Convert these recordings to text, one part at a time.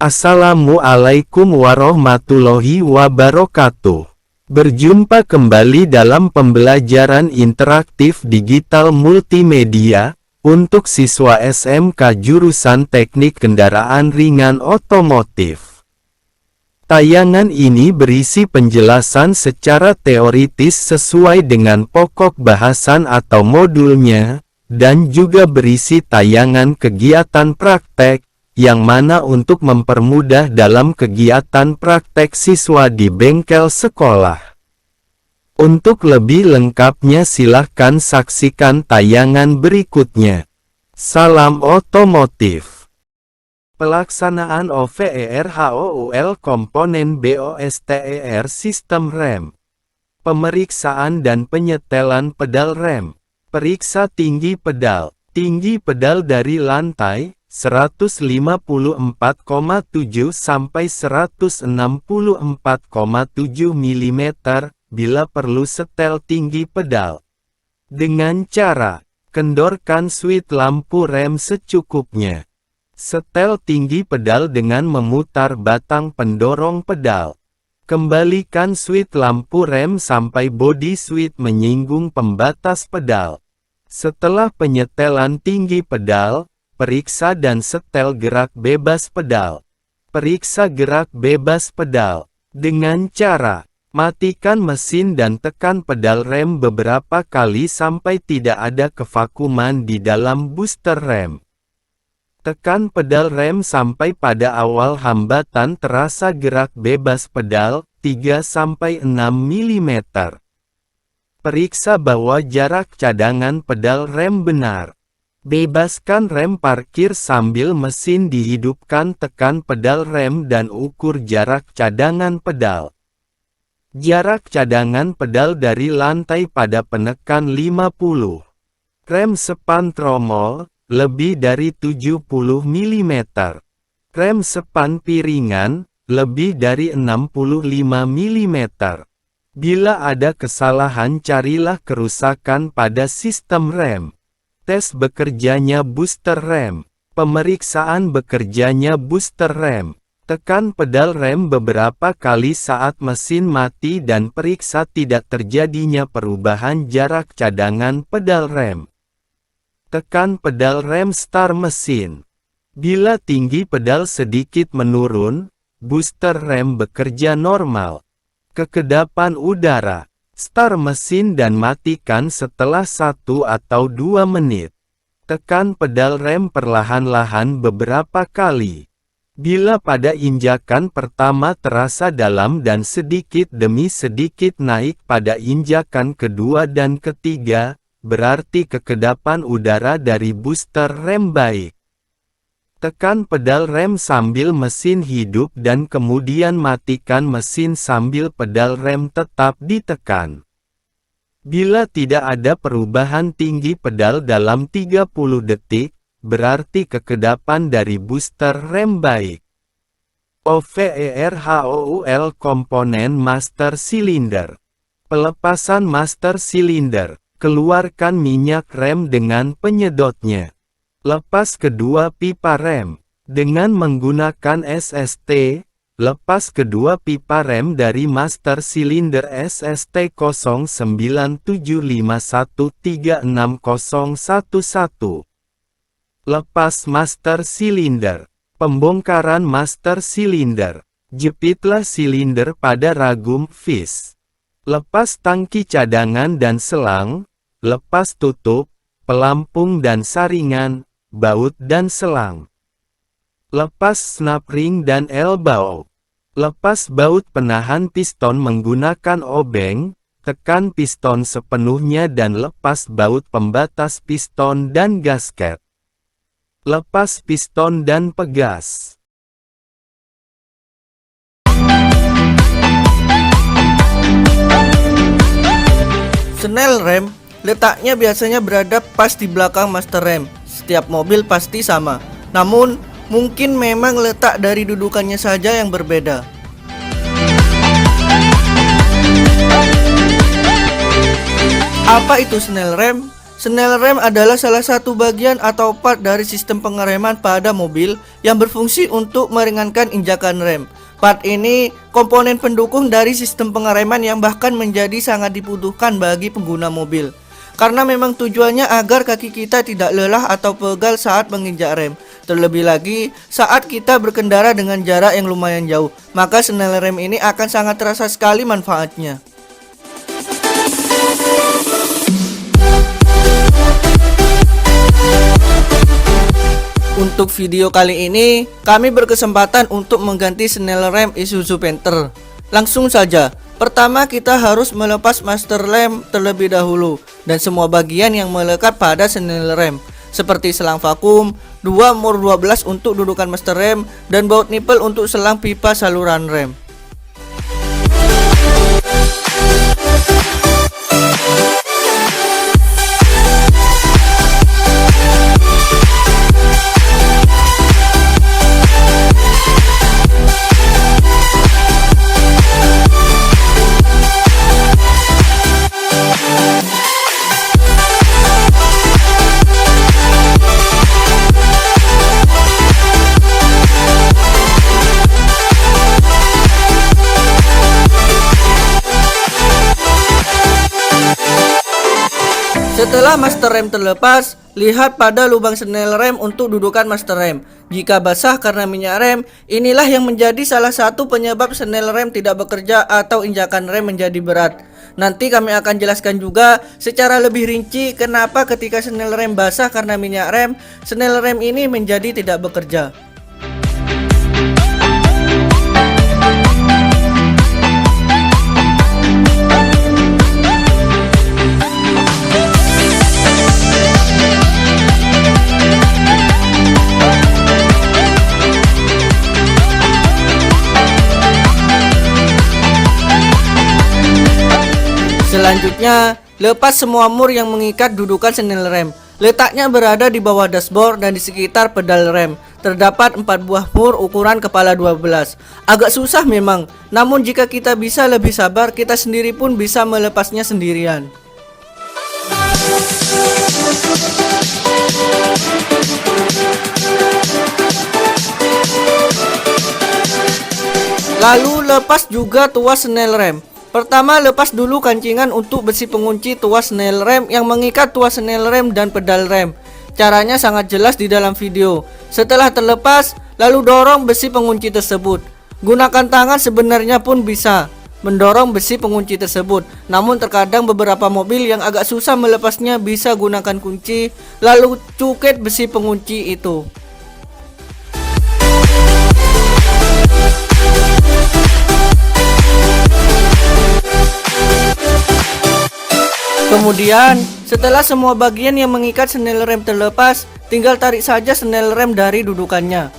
Assalamualaikum warahmatullahi wabarakatuh. Berjumpa kembali dalam pembelajaran interaktif digital multimedia untuk siswa SMK jurusan Teknik Kendaraan Ringan Otomotif. Tayangan ini berisi penjelasan secara teoritis sesuai dengan pokok bahasan atau modulnya, dan juga berisi tayangan kegiatan praktek, yang mana untuk mempermudah dalam kegiatan praktek siswa di bengkel sekolah. Untuk lebih lengkapnya silahkan saksikan tayangan berikutnya. Salam otomotif. Pelaksanaan OVER-HOUL komponen BOSTER sistem rem. Pemeriksaan dan penyetelan pedal rem. Periksa tinggi pedal. Tinggi pedal dari lantai 154,7 sampai 164,7 mm, bila perlu setel tinggi pedal. Dengan cara, kendorkan switch lampu rem secukupnya. Setel tinggi pedal dengan memutar batang pendorong pedal. Kembalikan switch lampu rem sampai bodi switch menyinggung pembatas pedal. Setelah penyetelan tinggi pedal, periksa dan setel gerak bebas pedal. Periksa gerak bebas pedal dengan cara matikan mesin dan tekan pedal rem beberapa kali sampai tidak ada kevakuman di dalam booster rem. Tekan pedal rem sampai pada awal hambatan terasa gerak bebas pedal 3-6 mm. Periksa bahwa jarak cadangan pedal rem benar. Bebaskan rem parkir sambil mesin dihidupkan, tekan pedal rem dan ukur jarak cadangan pedal. Jarak cadangan pedal dari lantai pada penekan 50. Rem sepan tromol, lebih dari 70 mm. Rem sepan piringan, lebih dari 65 mm. Bila ada kesalahan carilah kerusakan pada sistem rem. Tes bekerjanya booster rem. Pemeriksaan bekerjanya booster rem. Tekan pedal rem beberapa kali saat mesin mati dan periksa tidak terjadinya perubahan jarak cadangan pedal rem. Tekan pedal rem start mesin. Bila tinggi pedal sedikit menurun, booster rem bekerja normal. Kekedapan udara. Start mesin dan matikan setelah 1 atau 2 menit. Tekan pedal rem perlahan-lahan beberapa kali. Bila pada injakan pertama terasa dalam dan sedikit demi sedikit naik pada injakan kedua dan ketiga, berarti kekedapan udara dari booster rem baik. Tekan pedal rem sambil mesin hidup dan kemudian matikan mesin sambil pedal rem tetap ditekan. Bila tidak ada perubahan tinggi pedal dalam 30 detik, berarti kekedapan dari booster rem baik. OVER-HOUL komponen master cylinder. Pelepasan master cylinder. Keluarkan minyak rem dengan penyedotnya. Lepas kedua pipa rem. Dengan menggunakan SST, lepas kedua pipa rem dari master silinder SST 0975136011. Lepas master silinder. Pembongkaran master silinder. Jepitlah silinder pada ragum vis. Lepas tangki cadangan dan selang. Lepas tutup, pelampung dan saringan, baut dan selang. Lepas snap ring dan elbow. Lepas baut penahan piston menggunakan obeng, tekan piston sepenuhnya dan lepas baut pembatas piston dan gasket. Lepas piston dan pegas. Snell rem, letaknya biasanya berada pas di belakang master rem. Setiap mobil pasti sama. Namun, mungkin memang letak dari dudukannya saja yang berbeda. Apa itu snell rem? Snell rem adalah salah satu bagian atau part dari sistem pengereman pada mobil yang berfungsi untuk meringankan injakan rem. Part ini komponen pendukung dari sistem pengereman yang bahkan menjadi sangat dibutuhkan bagi pengguna mobil. Karena memang tujuannya agar kaki kita tidak lelah atau pegal saat menginjak rem. Terlebih lagi saat kita berkendara dengan jarak yang lumayan jauh, maka snell rem ini akan sangat terasa sekali manfaatnya. Untuk video kali ini, kami berkesempatan untuk mengganti snell rem Isuzu Panther. Langsung saja, pertama kita harus melepas master rem terlebih dahulu dan semua bagian yang melekat pada snell rem, seperti selang vakum, 2 mur 12 untuk dudukan master rem, dan baut nipel untuk selang pipa saluran rem. Setelah master rem terlepas, lihat pada lubang snell rem untuk dudukan master rem. Jika basah karena minyak rem, inilah yang menjadi salah satu penyebab snell rem tidak bekerja atau injakan rem menjadi berat. Nanti kami akan jelaskan juga secara lebih rinci kenapa ketika snell rem basah karena minyak rem, snell rem ini menjadi tidak bekerja. Selanjutnya, lepas semua mur yang mengikat dudukan snell rem. Letaknya berada di bawah dashboard dan di sekitar pedal rem. Terdapat 4 buah mur ukuran kepala 12. Agak susah memang, namun jika kita bisa lebih sabar, kita sendiri pun bisa melepasnya sendirian. Lalu lepas juga tuas snell rem. Pertama, lepas dulu kancingan untuk besi pengunci tuas snell rem yang mengikat tuas snell rem dan pedal rem. Caranya sangat jelas di dalam video. Setelah terlepas, lalu dorong besi pengunci tersebut. Gunakan tangan sebenarnya pun bisa mendorong besi pengunci tersebut. Namun terkadang beberapa mobil yang agak susah melepasnya bisa gunakan kunci, lalu cuket besi pengunci itu. Kemudian, setelah semua bagian yang mengikat snell rem terlepas, tinggal tarik saja snell rem dari dudukannya.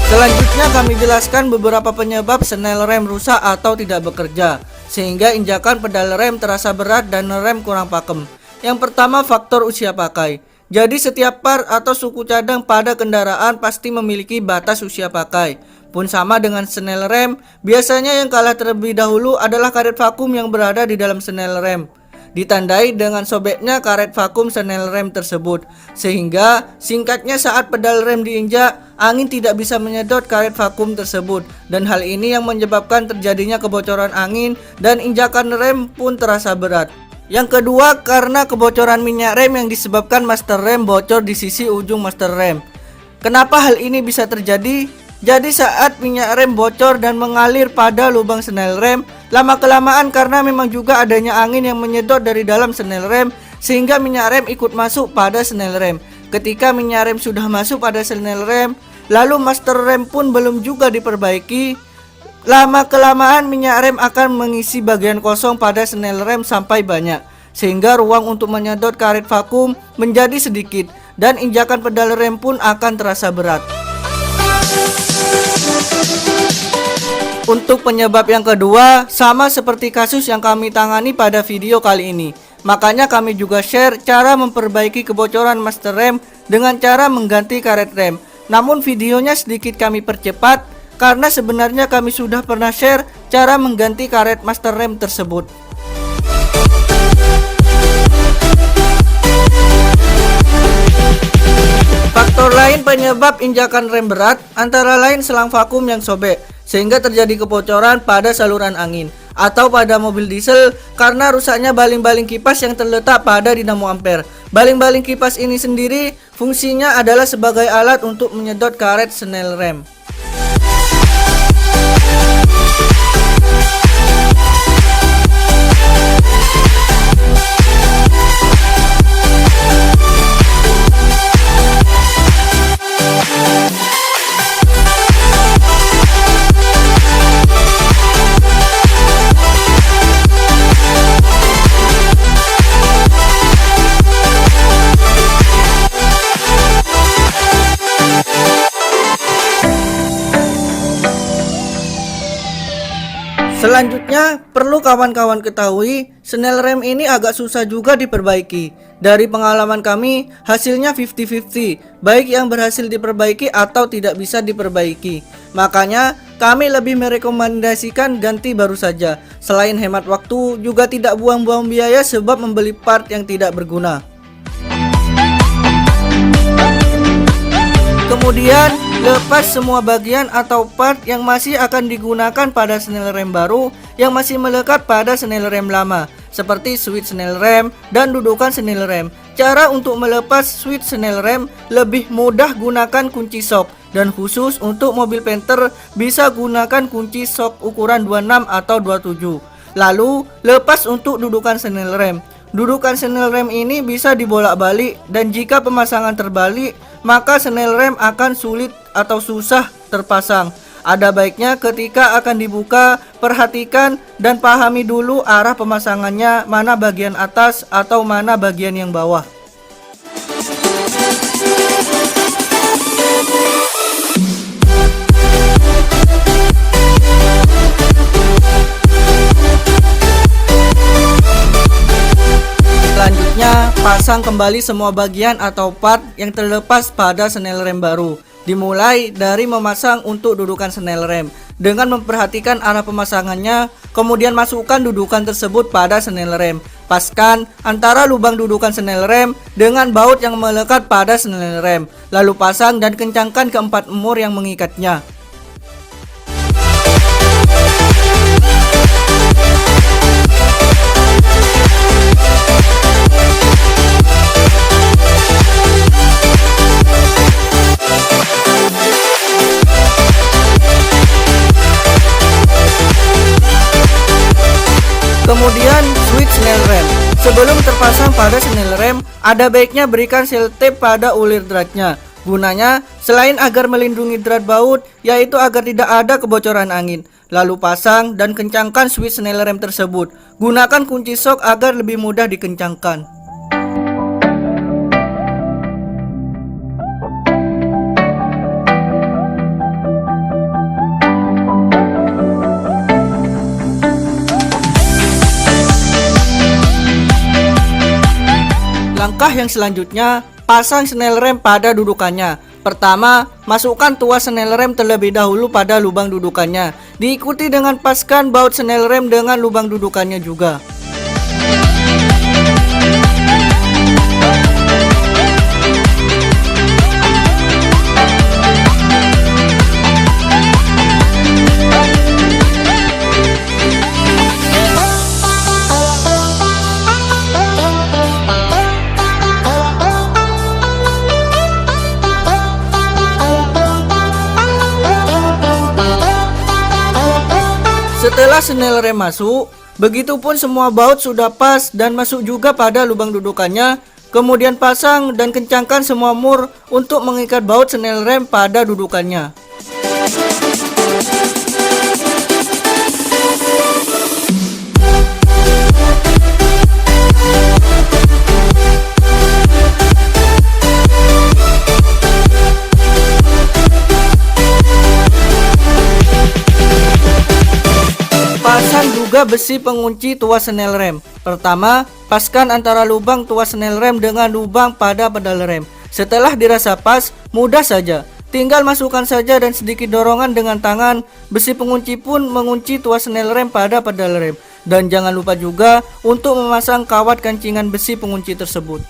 Selanjutnya kami jelaskan beberapa penyebab snell rem rusak atau tidak bekerja, sehingga injakan pedal rem terasa berat dan rem kurang pakem. Yang pertama, faktor usia pakai. Jadi setiap part atau suku cadang pada kendaraan pasti memiliki batas usia pakai. Pun sama dengan snell rem, biasanya yang kalah terlebih dahulu adalah karet vakum yang berada di dalam snell rem. Ditandai dengan sobeknya karet vakum snell rem tersebut, sehingga singkatnya saat pedal rem diinjak, angin tidak bisa menyedot karet vakum tersebut, dan hal ini yang menyebabkan terjadinya kebocoran angin dan injakan rem pun terasa berat. Yang kedua, karena kebocoran minyak rem yang disebabkan master rem bocor di sisi ujung master rem. Kenapa hal ini bisa terjadi? Jadi saat minyak rem bocor dan mengalir pada lubang snell rem, lama-kelamaan karena memang juga adanya angin yang menyedot dari dalam snell rem, sehingga minyak rem ikut masuk pada snell rem. Ketika minyak rem sudah masuk pada snell rem, lalu master rem pun belum juga diperbaiki, lama-kelamaan minyak rem akan mengisi bagian kosong pada snell rem sampai banyak, sehingga ruang untuk menyedot karet vakum menjadi sedikit, dan injakan pedal rem pun akan terasa berat. Untuk penyebab yang kedua, sama seperti kasus yang kami tangani pada video kali ini. Makanya kami juga share cara memperbaiki kebocoran master RAM dengan cara mengganti karet RAM. Namun videonya sedikit kami percepat karena sebenarnya kami sudah pernah share cara mengganti karet master RAM tersebut. Faktor lain penyebab injakan rem berat antara lain selang vakum yang sobek sehingga terjadi kebocoran pada saluran angin, atau pada mobil diesel karena rusaknya baling-baling kipas yang terletak pada dinamo ampere. Baling-baling kipas ini sendiri fungsinya adalah sebagai alat untuk menyedot karet snell rem. Selanjutnya, perlu kawan-kawan ketahui, snell rem ini agak susah juga diperbaiki. Dari pengalaman kami, hasilnya 50-50, baik yang berhasil diperbaiki atau tidak bisa diperbaiki. Makanya, kami lebih merekomendasikan ganti baru saja. Selain hemat waktu, juga tidak buang-buang biaya sebab membeli part yang tidak berguna. Kemudian, lepas semua bagian atau part yang masih akan digunakan pada snell rem baru yang masih melekat pada snell rem lama, seperti switch snell rem dan dudukan snell rem. Cara untuk melepas switch snell rem lebih mudah, gunakan kunci sok, dan khusus untuk mobil Panther bisa gunakan kunci sok ukuran 26 atau 27. Lalu, lepas untuk dudukan snell rem. Dudukan snell rem ini bisa dibolak-balik, dan jika pemasangan terbalik, maka snell rem akan sulit atau susah terpasang. Ada baiknya ketika akan dibuka, perhatikan dan pahami dulu arah pemasangannya, mana bagian atas atau mana bagian yang bawah. Selanjutnya, pasang kembali semua bagian atau part yang terlepas pada snell rem baru. Dimulai dari memasang untuk dudukan snell rem dengan memperhatikan arah pemasangannya, kemudian masukkan dudukan tersebut pada snell rem. Paskan antara lubang dudukan snell rem dengan baut yang melekat pada snell rem, lalu pasang dan kencangkan keempat emur yang mengikatnya. Kemudian switch snell rem. Sebelum terpasang pada snell rem, ada baiknya berikan seal tape pada ulir dratnya. Gunanya selain agar melindungi drat baut, yaitu agar tidak ada kebocoran angin. Lalu pasang dan kencangkan switch snell rem tersebut. Gunakan kunci sok agar lebih mudah dikencangkan. Langkah yang selanjutnya, pasang snell rem pada dudukannya. Pertama, masukkan tuas snell rem terlebih dahulu pada lubang dudukannya. Diikuti dengan paskan baut snell rem dengan lubang dudukannya juga. Setelah snell rem masuk, begitupun semua baut sudah pas dan masuk juga pada lubang dudukannya. Kemudian pasang dan kencangkan semua mur untuk mengikat baut snell rem pada dudukannya. Pasang juga besi pengunci tuas snell rem. Pertama, paskan antara lubang tuas snel rem dengan lubang pada pedal rem. Setelah dirasa pas, mudah saja. Tinggal masukkan saja dan sedikit dorongan dengan tangan, besi pengunci pun mengunci tuas snel rem pada pedal rem. Dan jangan lupa juga untuk memasang kawat kancingan besi pengunci tersebut.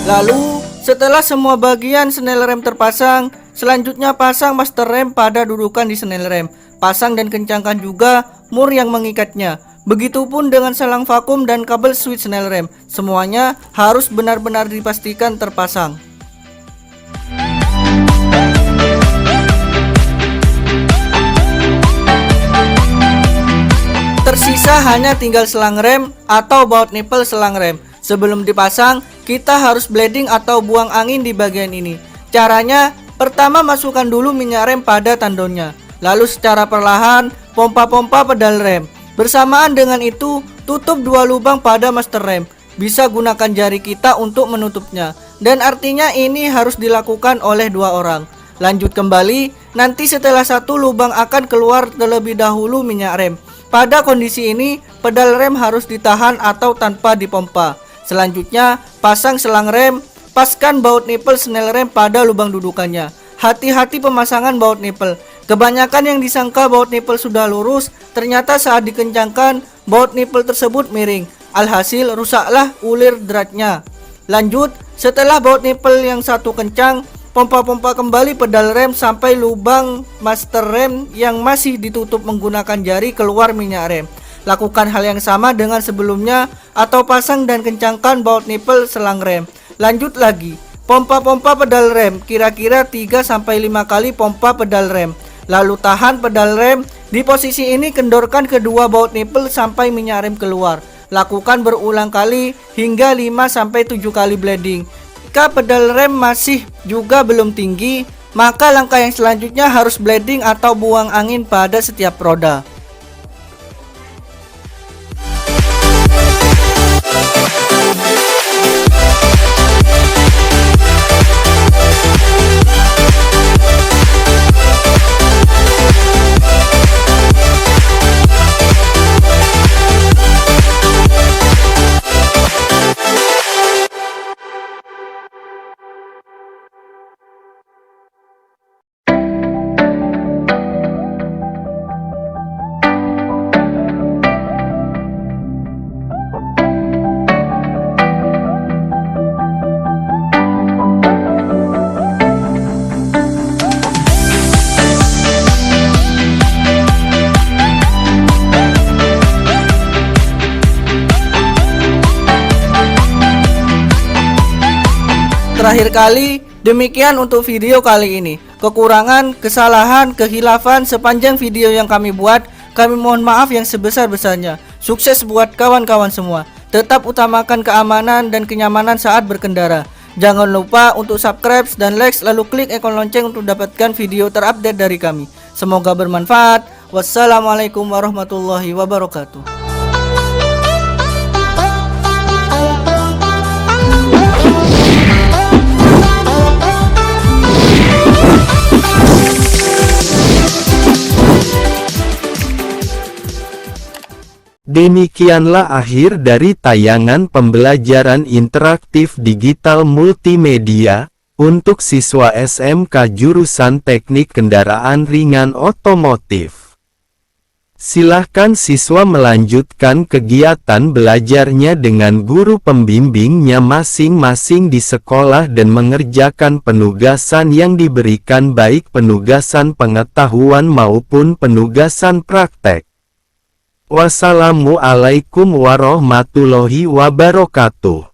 Lalu, setelah semua bagian snel rem terpasang, selanjutnya pasang master rem pada dudukan di snel rem. Pasang dan kencangkan juga mur yang mengikatnya. Begitupun dengan selang vakum dan kabel switch snel rem. Semuanya harus benar-benar dipastikan terpasang. Tersisa hanya tinggal selang rem atau baut nipple selang rem. Sebelum dipasang, kita harus bleeding atau buang angin di bagian ini. Caranya, pertama masukkan dulu minyak rem pada tandonnya. Lalu secara perlahan, pompa-pompa pedal rem. Bersamaan dengan itu, tutup dua lubang pada master rem. Bisa gunakan jari kita untuk menutupnya. Dan artinya ini harus dilakukan oleh dua orang. Lanjut kembali, nanti setelah satu lubang akan keluar terlebih dahulu minyak rem. Pada kondisi ini, pedal rem harus ditahan atau tanpa dipompa. Selanjutnya, pasang selang rem, paskan baut nipple snel rem pada lubang dudukannya. Hati-hati pemasangan baut nipple. Kebanyakan yang disangka baut nipple sudah lurus, ternyata saat dikencangkan, baut nipple tersebut miring. Alhasil, rusaklah ulir dratnya. Lanjut, setelah baut nipple yang satu kencang, pompa-pompa kembali pedal rem sampai lubang master rem yang masih ditutup menggunakan jari keluar minyak rem. Lakukan hal yang sama dengan sebelumnya atau pasang dan kencangkan baut nipple selang rem. Lanjut lagi, pompa-pompa pedal rem, kira-kira 3-5 kali pompa pedal rem. Lalu tahan pedal rem, di posisi ini kendorkan kedua baut nipple sampai minyak rem keluar. Lakukan berulang kali hingga 5-7 kali bleeding. Jika pedal rem masih juga belum tinggi, maka langkah yang selanjutnya harus bleeding atau buang angin pada setiap roda. Terakhir kali, demikian untuk video kali ini. Kekurangan, kesalahan, kehilafan sepanjang video yang kami buat, kami mohon maaf yang sebesar-besarnya. Sukses buat kawan-kawan semua. Tetap utamakan keamanan dan kenyamanan saat berkendara. Jangan lupa untuk subscribe dan like, lalu klik ikon lonceng untuk dapatkan video terupdate dari kami. Semoga bermanfaat. Wassalamualaikum warahmatullahi wabarakatuh. Demikianlah akhir dari tayangan pembelajaran interaktif digital multimedia untuk siswa SMK jurusan Teknik Kendaraan Ringan Otomotif. Silahkan siswa melanjutkan kegiatan belajarnya dengan guru pembimbingnya masing-masing di sekolah dan mengerjakan penugasan yang diberikan, baik penugasan pengetahuan maupun penugasan praktek. Wassalamualaikum warahmatullahi wabarakatuh.